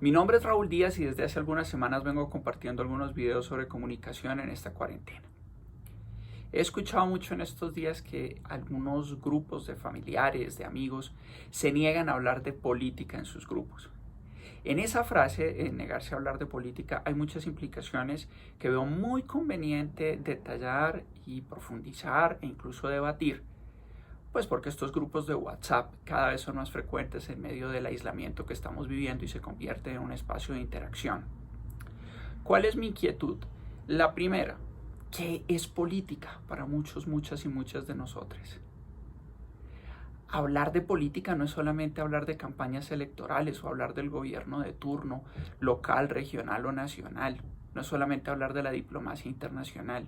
Mi nombre es Raúl Díaz y desde hace algunas semanas vengo compartiendo algunos videos sobre comunicación en esta cuarentena. He escuchado mucho en estos días que algunos grupos de familiares, de amigos, se niegan a hablar de política en sus grupos. En esa frase, en negarse a hablar de política, hay muchas implicaciones que veo muy conveniente detallar y profundizar e incluso debatir. Pues porque estos grupos de WhatsApp cada vez son más frecuentes en medio del aislamiento que estamos viviendo y se convierte en un espacio de interacción. ¿Cuál es mi inquietud? La primera, ¿qué es política para muchos, muchas y muchas de nosotros? Hablar de política no es solamente hablar de campañas electorales o hablar del gobierno de turno, local, regional o nacional. No es solamente hablar de la diplomacia internacional.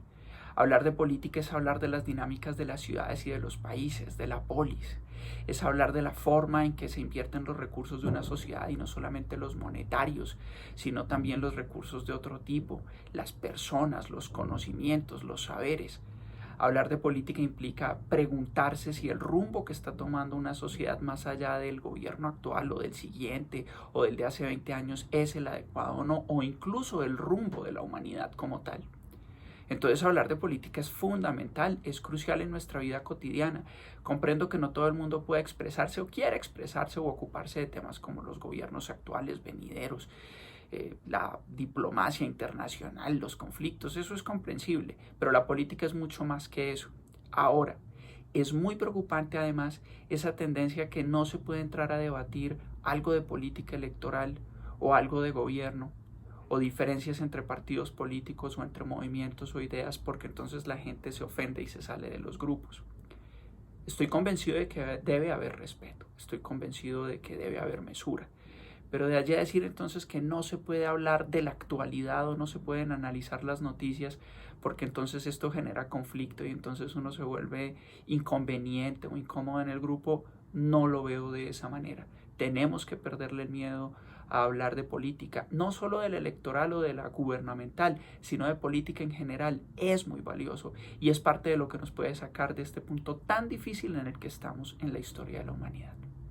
Hablar de política es hablar de las dinámicas de las ciudades y de los países, de la polis. Es hablar de la forma en que se invierten los recursos de una sociedad y no solamente los monetarios, sino también los recursos de otro tipo, las personas, los conocimientos, los saberes. Hablar de política implica preguntarse si el rumbo que está tomando una sociedad más allá del gobierno actual o del siguiente o del de hace 20 años es el adecuado o no, o incluso el rumbo de la humanidad como tal. Entonces hablar de política es fundamental, es crucial en nuestra vida cotidiana. Comprendo que no todo el mundo puede expresarse o quiere expresarse o ocuparse de temas como los gobiernos actuales, venideros, la diplomacia internacional, los conflictos, eso es comprensible, pero la política es mucho más que eso. Ahora, es muy preocupante además esa tendencia que no se puede entrar a debatir algo de política electoral o algo de gobierno o diferencias entre partidos políticos o entre movimientos o ideas porque entonces la gente se ofende y se sale de los grupos. Estoy convencido de que debe haber respeto, estoy convencido de que debe haber mesura, pero de allí a decir entonces que no se puede hablar de la actualidad o no se pueden analizar las noticias porque entonces esto genera conflicto y entonces uno se vuelve inconveniente o incómodo en el grupo, no lo veo de esa manera. Tenemos que perderle el miedo a hablar de política, no solo de la electoral o de la gubernamental, sino de política en general. Es muy valioso y es parte de lo que nos puede sacar de este punto tan difícil en el que estamos en la historia de la humanidad.